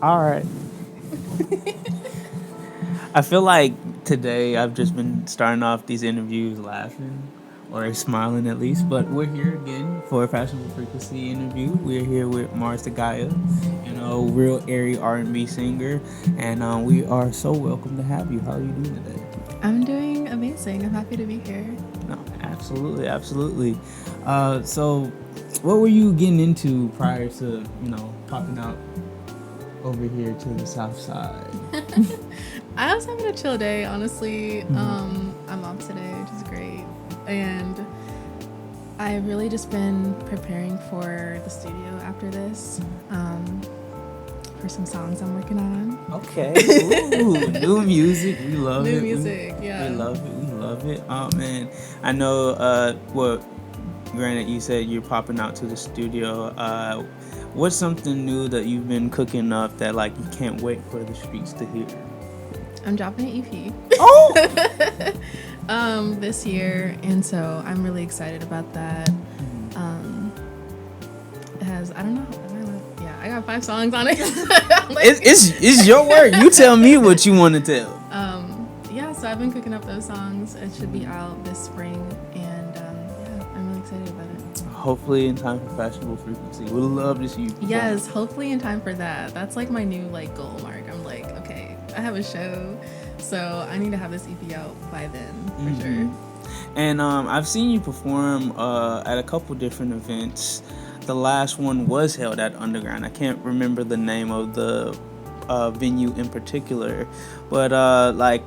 All right. I feel like today I've just been starting off these interviews laughing or smiling at least, but we're here again for a Fashionable Frequency interview. We're here with Mars Togaia, real airy R&B singer, and we are so welcome to have you. How are you doing today? I'm doing amazing. I'm happy to be here. No, absolutely, absolutely. So, what were you getting into prior to popping out over here to the South Side? I was having a chill day, honestly. I'm off today, which is great. And I've really just been preparing for the studio after this, for some songs I'm working on. Okay. Ooh, new music. We love it. New music, yeah. We love it. We love it. Oh, man. I know, granted, you said you're popping out to the studio. What's something new that you've been cooking up that, like, you can't wait for the streets to hear? I'm dropping an EP. Oh! This year, and so I'm really excited about that. It has, I don't know, I got 5 songs on it. It's your work. You tell me what you want to tell. Yeah, so I've been cooking up those songs. It should be out this spring, and I'm really excited about it. Hopefully in time for Fashionable Frequency. We'd love to see you perform. Yes, hopefully in time for that. That's like my new goal mark. I'm like, okay, I have a show, so I need to have this EP out by then for sure. And I've seen you perform at a couple different events. The last one was held at Underground. I can't remember the name of the venue in particular, but like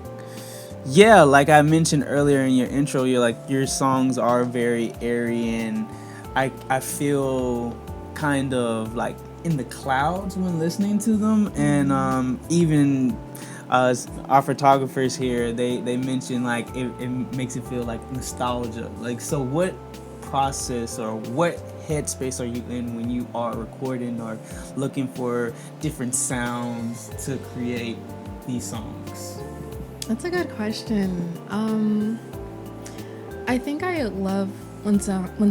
I mentioned earlier in your intro, your songs are very airy, and I feel kind of like in the clouds when listening to them, and even our photographers here, they mention like it makes it feel like nostalgia. Like, so what process or what headspace are you in when you are recording or looking for different sounds to create these songs? That's a good question. I think I love when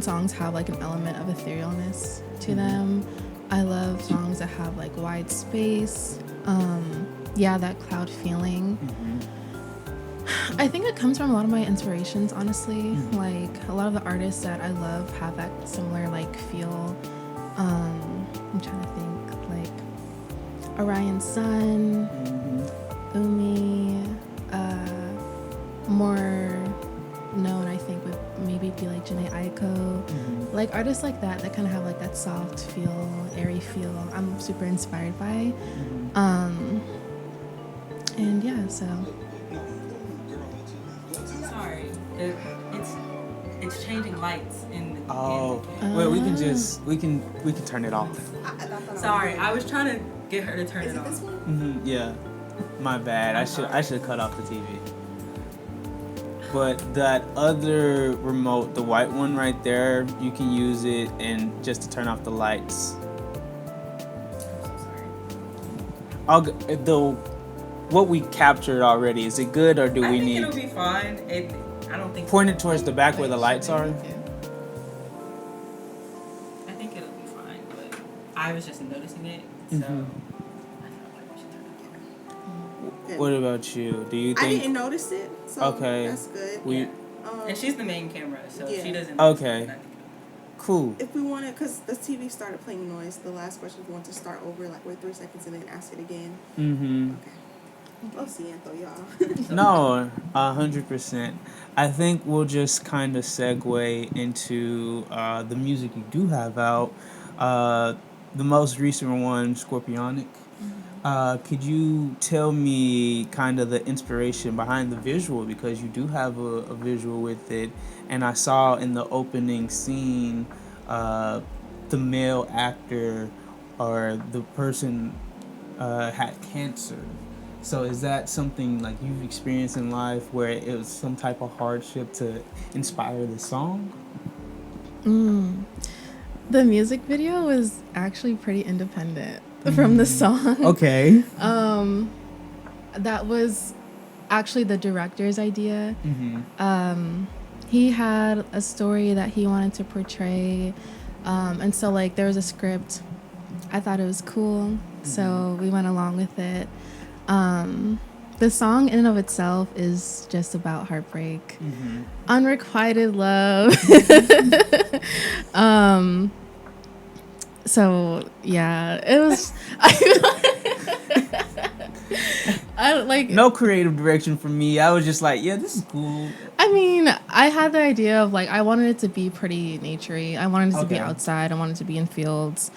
songs have like an element of etherealness to them. I love songs that have like wide space. That cloud feeling. I think it comes from a lot of my inspirations, honestly. Like, a lot of the artists that I love have that similar like feel. I'm trying to think, like Orion Sun, Umi, more known I think would maybe be like Janae Aiko. Like artists like that kind of have like that soft feel, airy feel. I'm super inspired by. And yeah, so. Sorry, it's changing lights in. Well, we can turn it off. Sorry, I was trying to get her to turn it off. Yeah, my bad. I should cut off the TV. But that other remote, the white one right there, you can use it and just to turn off the lights. I'm so sorry. What we captured already, is it good or do we need? I think it'll be fine. I don't think. Point it towards the back where the lights are. I think it'll be fine, but I was just noticing it, so. I felt like we should turn it on. What about you? Do you think? I didn't notice it, so okay. That's good. And she's the main camera, so she doesn't. Okay. Cool. If we wanted, because the TV started playing noise, the last question, if we want to start over, like wait 3 seconds and then ask it again. Okay. Love seeing though, y'all. No, 100%. I think we'll just kind of segue into the music you do have out. The most recent one, Scorpionic. Could you tell me kind of the inspiration behind the visual, because you do have a visual with it, and I saw in the opening scene the male actor or the person had cancer. So is that something like you've experienced in life where it was some type of hardship to inspire the song? The music video was actually pretty independent from the song. Okay. That was actually the director's idea. He had a story that he wanted to portray, and so like there was a script. I thought it was cool. So we went along with it. The song in and of itself is just about heartbreak, unrequited love. So yeah, it was. I like No creative direction from me. I was just like, yeah, this is cool. I mean, I had the idea of like I wanted it to be pretty naturey. I wanted it to be Okay. outside. I wanted it to be in fields.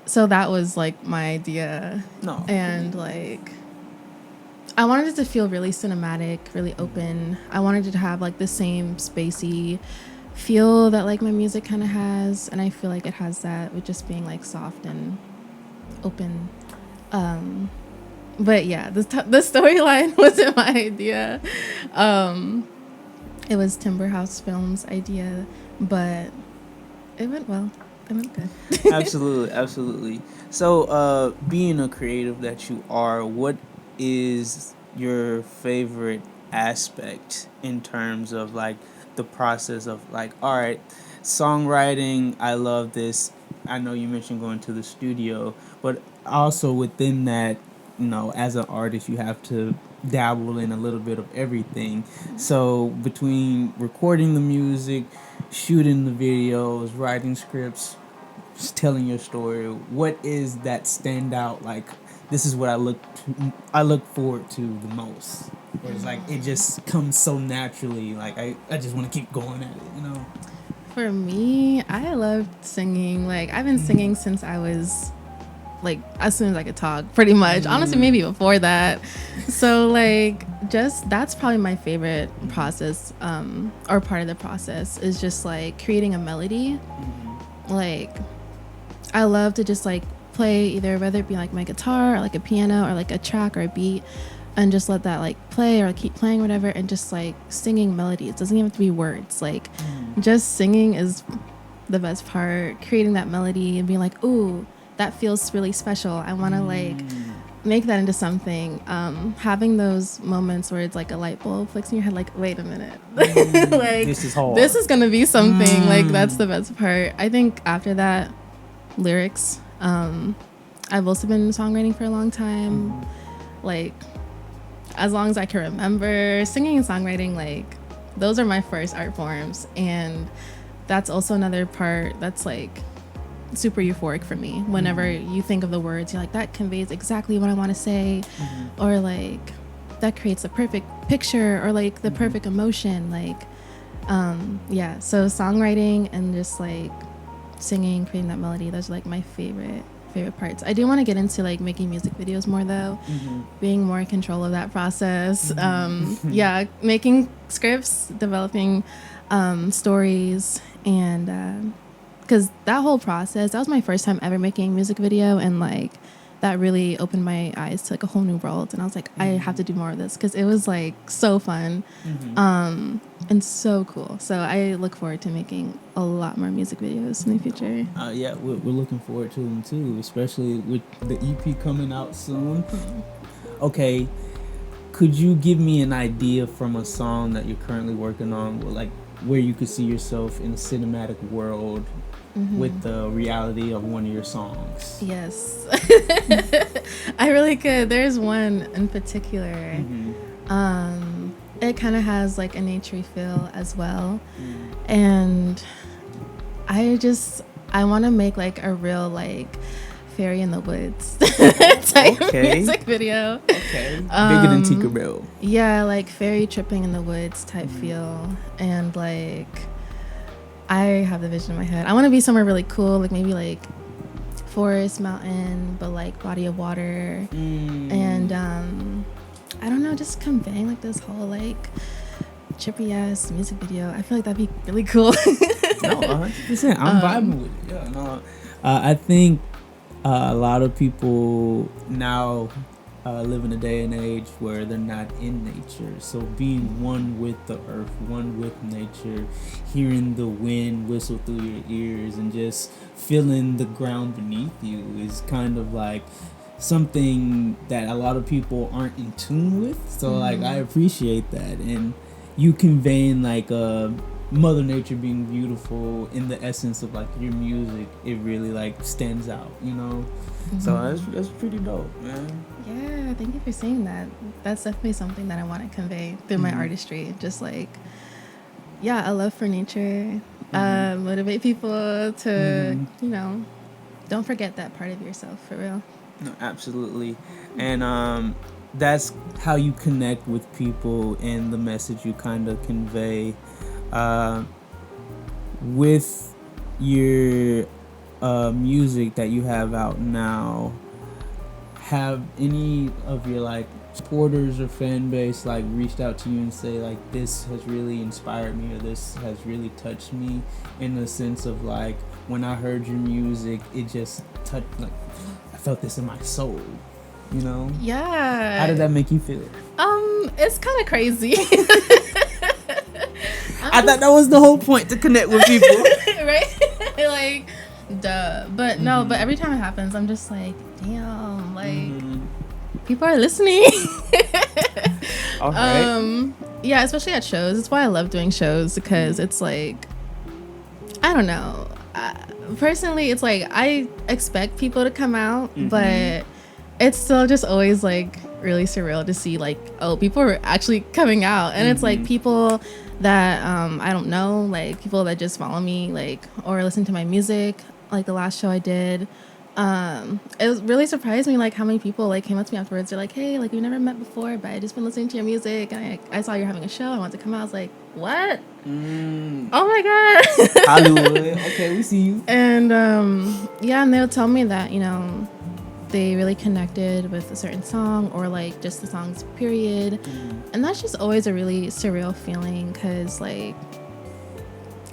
So that was like my idea. No. And like I wanted it to feel really cinematic, really open. I wanted it to have like the same spacey feel that like my music kind of has, and I feel like it has that with just being like soft and open. But yeah, the storyline wasn't my idea. It was Timber House Films' idea, but it went well. It went good. Absolutely. So, being a creative that you are, what is your favorite aspect in terms of like the process of like, all right, songwriting, I love this. I know you mentioned going to the studio, but also within that, as an artist, you have to dabble in a little bit of everything. So between recording the music, shooting the videos, writing scripts, just telling your story, what is that standout? Like, this is what I look forward to the most. Where it's like it just comes so naturally. Like I just want to keep going at it. For me, I loved singing. Like I've been singing since I was like as soon as I could talk, pretty much. Honestly, maybe before that. So like just that's probably my favorite process, or part of the process is just like creating a melody. Like I love to just like play either whether it be like my guitar or like a piano or like a track or a beat, and just let that like play or keep playing whatever, and just like singing melodies. It doesn't even have to be words. Like just singing is the best part. Creating that melody and being like, ooh, that feels really special. I want to like make that into something. Having those moments where it's like a light bulb flicks in your head, like, wait a minute, like this is hard. This is gonna be something. Like that's the best part. I think after that, lyrics. I've also been songwriting for a long time. Like as long as I can remember, singing and songwriting, like those are my first art forms, and that's also another part that's like super euphoric for me. Whenever you think of the words, you're like, that conveys exactly what I want to say, or like that creates the perfect picture, or like the perfect emotion. Like yeah, so songwriting and just like singing, creating that melody, those are like my favorite parts. I do want to get into like making music videos more though, being more in control of that process. Yeah, making scripts, developing stories, and because that whole process, that was my first time ever making a music video, and like that really opened my eyes to like a whole new world, and I was like, I have to do more of this because it was like so fun and so cool. So I look forward to making a lot more music videos in the future. Yeah, we're looking forward to them too, especially with the EP coming out soon. Okay, could you give me an idea from a song that you're currently working on, like where you could see yourself in a cinematic world with the reality of one of your songs? Yes. I really could. There's one in particular. It kind of has like a naturey feel as well, and I want to make like a real like fairy in the woods type music video. Okay. Bigger than Tinkerbell. Yeah, like fairy tripping in the woods type feel, and like I have the vision in my head. I want to be somewhere really cool, like maybe like forest, mountain, but like body of water, and I don't know, just conveying like this whole like trippy ass music video. I feel like that'd be really cool. No, 100%. I'm vibing with it. Yeah, no. I think a lot of people now live in a day and age where they're not in nature. So being one with the earth, one with nature, hearing the wind whistle through your ears and just feeling the ground beneath you is kind of like something that a lot of people aren't in tune with. So like I appreciate that, and you conveying like a Mother Nature being beautiful in the essence of like your music, it really like stands out, you know. So that's pretty dope, man. Yeah, thank you for saying that. That's definitely something that I want to convey through my artistry. Just like, yeah, a love for nature, motivate people to, you know, don't forget that part of yourself, for real. No, absolutely. And that's how you connect with people and the message you kind of convey. With your music that you have out now, have any of your like supporters or fan base like reached out to you and say like, this has really inspired me, or this has really touched me, in the sense of like, when I heard your music, it just touched, like I felt this in my soul, you know? Yeah. How did that make you feel? It's kind of crazy. I thought that was the whole point, to connect with people. Right? Like, duh. But no, but every time it happens, I'm just like, damn, like, people are listening. All right. Yeah, especially at shows. That's why I love doing shows, because it's like, I don't know. Personally, it's like, I expect people to come out, but it's still just always like really surreal to see like, oh, people are actually coming out. And it's like people that I don't know, like people that just follow me, like, or listen to my music. Like the last show I did, it was really surprised me like how many people like came up to me afterwards. They're like, hey, like we never met before, but I just been listening to your music, and I saw you're having a show. I wanted to come out. I was like, what? Oh my god. Hollywood. Okay, we see you. And yeah, and they'll tell me that, you know, they really connected with a certain song, or like just the songs period. And that's just always a really surreal feeling, because like,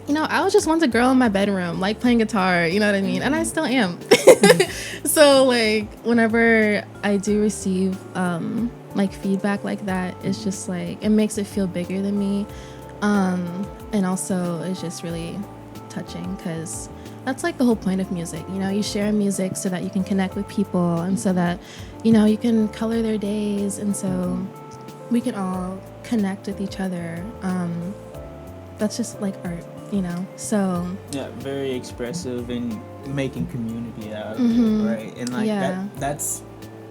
you know, I was just once a girl in my bedroom, like playing guitar, you know what I mean? And I still am. So like whenever I do receive like feedback like that, it's just like, it makes it feel bigger than me. And also it's just really touching, because that's like the whole point of music. You know, you share music so that you can connect with people, and so that, you know, you can color their days, and so we can all connect with each other. That's just like art, you know. So yeah, very expressive and making community out of it, right? And like that's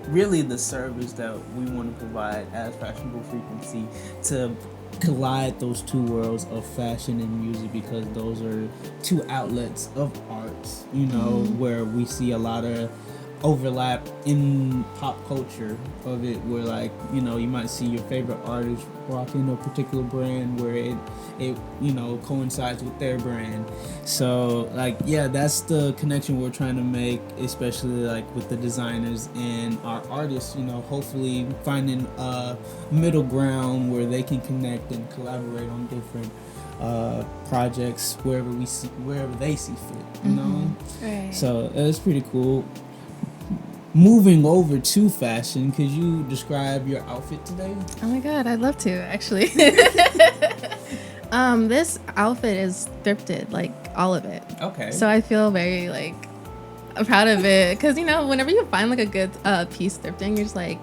really the service that we want to provide as Fashionable Frequency, to collide those two worlds of fashion and music, because those are two outlets of arts, you know, where we see a lot of overlap in pop culture of it, where like, you know, you might see your favorite artist rocking a particular brand where it you know coincides with their brand. So like, yeah, that's the connection we're trying to make, especially like with the designers and our artists, you know, hopefully finding a middle ground where they can connect and collaborate on different projects wherever they see fit, you know. right. So it's pretty cool. Moving over to fashion, could you describe your outfit today? Oh my god, I'd love to, actually. This outfit is thrifted, like all of it. Okay. So I feel very like proud of it, because, you know, whenever you find like a good piece thrifting, you're just like,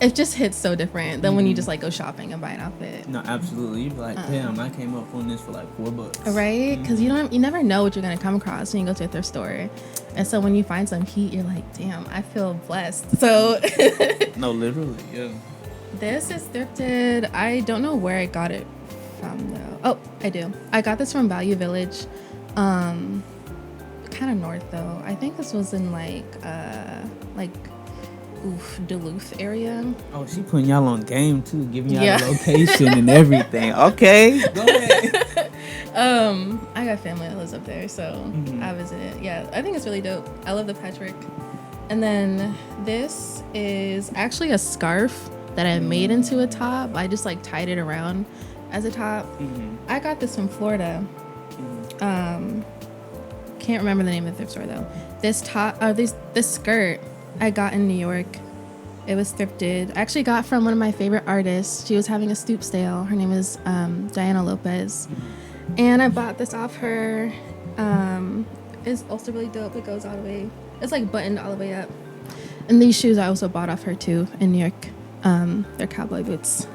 it just hits so different than when you just like go shopping and buy an outfit. No, absolutely. You'd be like, damn, I came up on this for like $4. Right? Because you never know what you're gonna come across when you go to a thrift store. And so when you find some heat, you're like, damn, I feel blessed. So No, literally, yeah. this is thrifted. I don't know where I got it from though. Oh, I do. I got this from Value Village. Kind of north though. I think this was in like Duluth area. Oh, she putting y'all on game too, giving y'all the location and everything. Okay, go ahead. I got family that lives up there, so I visited. Yeah, I think it's really dope. I love the patchwork. And then this is actually a scarf that I made into a top. I just like tied it around as a top. I got this from Florida. Can't remember the name of the thrift store though. This top, this skirt I got in New York. It was thrifted. I actually got from one of my favorite artists. She was having a stoop sale. Her name is Diana Lopez. And I bought this off her. It's also really dope. It goes all the way. It's like buttoned all the way up. And these shoes I also bought off her too in New York. They're cowboy boots.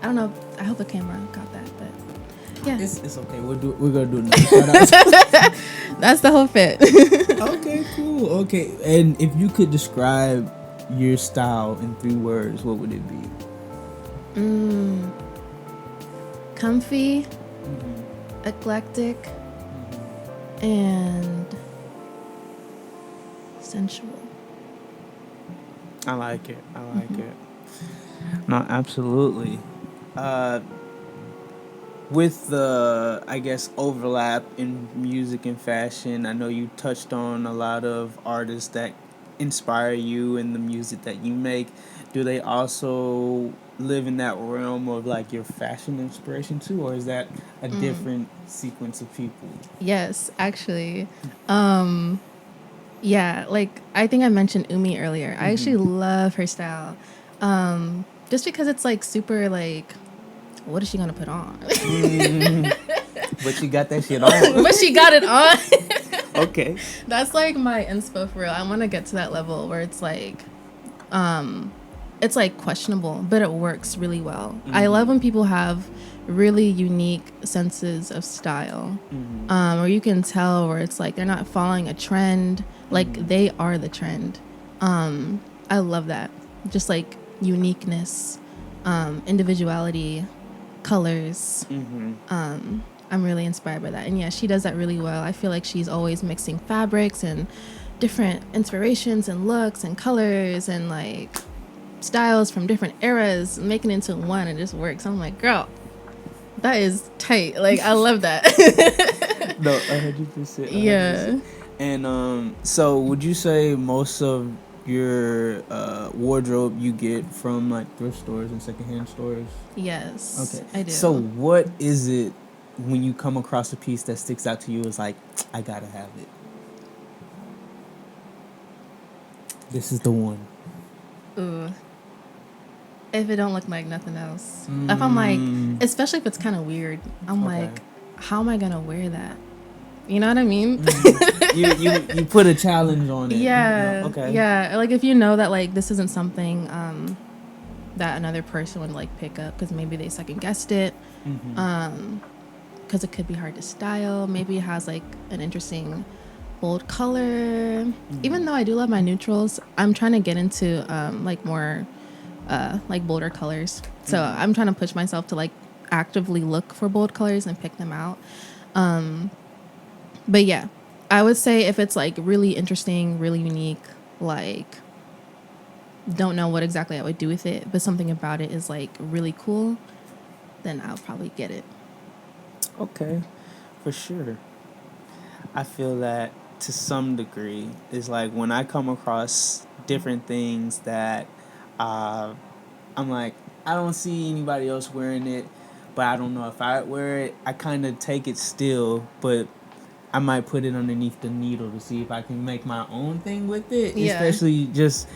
I don't know. I hope the camera got that, but Yeah. It's okay. We're gonna do another shout out. That's the whole fit. Okay, cool. Okay, and if you could describe your style in 3 words, what would it be? Comfy, eclectic, and sensual. I like it. No, absolutely. With the, I guess, overlap in music and fashion, I know you touched on a lot of artists that inspire you in the music that you make. Do they also live in that realm of like your fashion inspiration too, or is that a different sequence of people? Yes, actually. Yeah, like I think I mentioned Umi earlier. I actually love her style. Just because it's like super like, what is she gonna put on? But you got that shit on. But she got it on. Okay. That's like my inspo for real. I want to get to that level where it's like questionable, but it works really well. I love when people have really unique senses of style, where you can tell where it's like they're not following a trend, like they are the trend. I love that. Just like uniqueness, individuality, colors. I'm really inspired by that. And yeah, she does that really well. I feel like she's always mixing fabrics and different inspirations and looks and colors and like styles from different eras, making it into one, and it just works. I'm like, girl, that is tight. Like, I love that. No, 100%. Yeah. And so would you say most of your wardrobe you get from like thrift stores and secondhand stores? Yes. Okay. I do. So what is it when you come across a piece that sticks out to you as like, I gotta have it? This is the one. Ooh. If it don't look like nothing else. If I'm like, especially if it's kind of weird, I'm like, how am I gonna wear that? You know what I mean? You put a challenge on it. Yeah. Okay. Yeah. Like if you know that like this isn't something that another person would like pick up because maybe they second guessed it, because it could be hard to style. Maybe it has like an interesting bold color. Even though I do love my neutrals, I'm trying to get into like more like bolder colors. So I'm trying to push myself to like actively look for bold colors and pick them out. But yeah, I would say if it's like really interesting, really unique, like don't know what exactly I would do with it, but something about it is like really cool, then I'll probably get it. Okay, for sure. I feel that to some degree is like when I come across different things that I'm like, I don't see anybody else wearing it, but I don't know if I wear it. I kind of take it still, but I might put it underneath the needle to see if I can make my own thing with it. Yeah. Especially just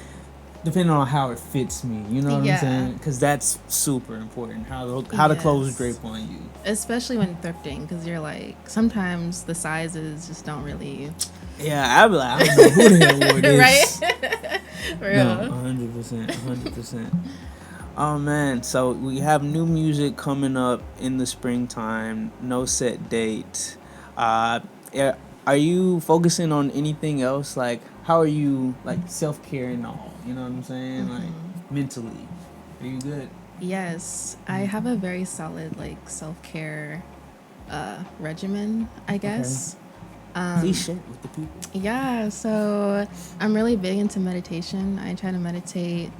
depending on how it fits me. You know what Yeah. I'm saying? Because that's super important. How the clothes drape on you. Especially when thrifting, because you're like, sometimes the sizes just don't really. Yeah, I'd be like, I don't know who the hell wore this. Right? For No, real. 100%. Oh man, so we have new music coming up in the springtime. No set date. Are you focusing on anything else? Like, how are you like self-care and all? You know what I'm saying? Like mentally, are you good? Yes, I have a very solid like self-care regimen, I guess. Please share it with the people. Yeah, so I'm really big into meditation. I try to meditate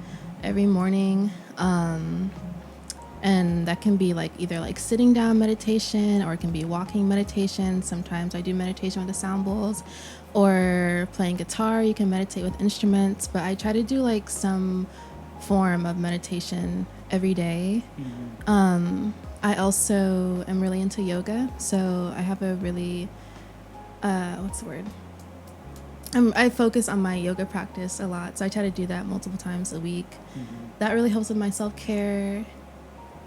every morning. And that can be like either like sitting down meditation, or it can be walking meditation. Sometimes I do meditation with the sound bowls, or playing guitar. You can meditate with instruments, but I try to do like some form of meditation every day. I also am really into yoga, so I have a really what's the word? I focus on my yoga practice a lot, so I try to do that multiple times a week. That really helps with my self-care.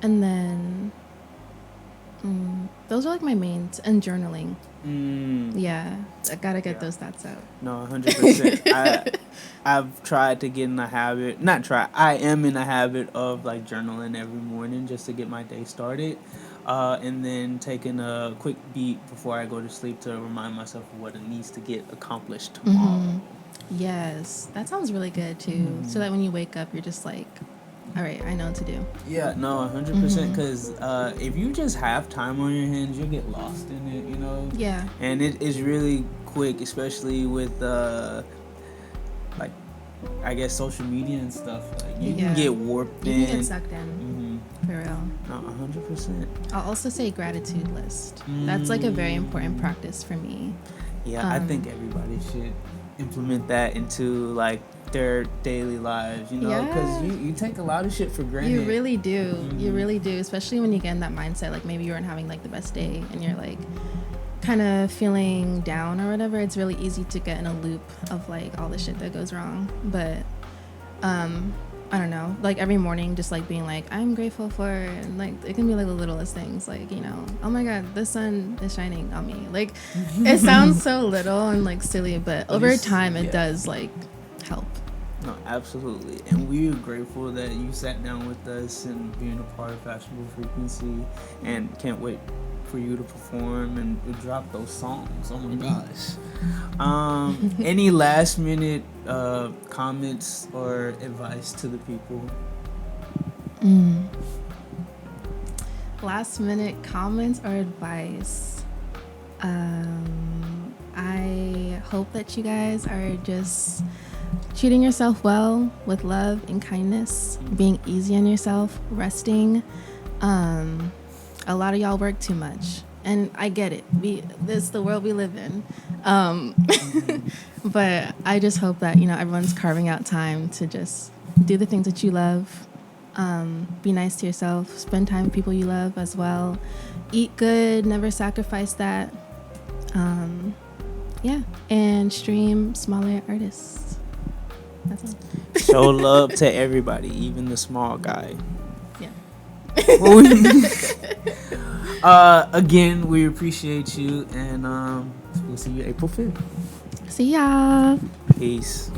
And then those are like my mains, and journaling. Yeah, I gotta get those thoughts out. No, 100%. I've tried to get in the habit. Not try. I am in the habit of like journaling every morning just to get my day started. and then taking a quick beat before I go to sleep to remind myself of what it needs to get accomplished tomorrow. Yes, that sounds really good too. So that when you wake up, you're just like, all right, I know what to do. Yeah, no, 100%. Because if you just have time on your hands, you'll get lost in it, you know? Yeah. And it is really quick, especially with, like, I guess social media and stuff. Like, you can get warped in. You can get sucked in. For real. No, 100%. I'll also say gratitude list. That's like a very important practice for me. Yeah, I think everybody should implement that into like their daily lives, you know, because you take a lot of shit for granted. You really do. You really do, especially when you get in that mindset. Like maybe you weren't having like the best day and you're like kind of feeling down or whatever. It's really easy to get in a loop of like all the shit that goes wrong. But I don't know, like every morning just like being like, I'm grateful for, and like it can be like the littlest things, like, you know, oh my god, the sun is shining on me. Like it sounds so little and like silly, but over time it does like help. No, absolutely. And we're grateful that you sat down with us and being a part of Fashionable Frequency, and can't wait for you to perform and drop those songs. Oh my gosh. Any last minute comments or advice to the people? Last minute comments or advice? I hope that you guys are just treating yourself well with love and kindness, being easy on yourself, resting. A lot of y'all work too much, and I get it. This is the world we live in. But I just hope that, you know, everyone's carving out time to just do the things that you love. Be nice to yourself. Spend time with people you love as well. Eat good. Never sacrifice that. And stream smaller artists. That's all. Show love to everybody, even the small guy. Yeah. Again, we appreciate you, and we'll see you April 5th. See ya. Peace.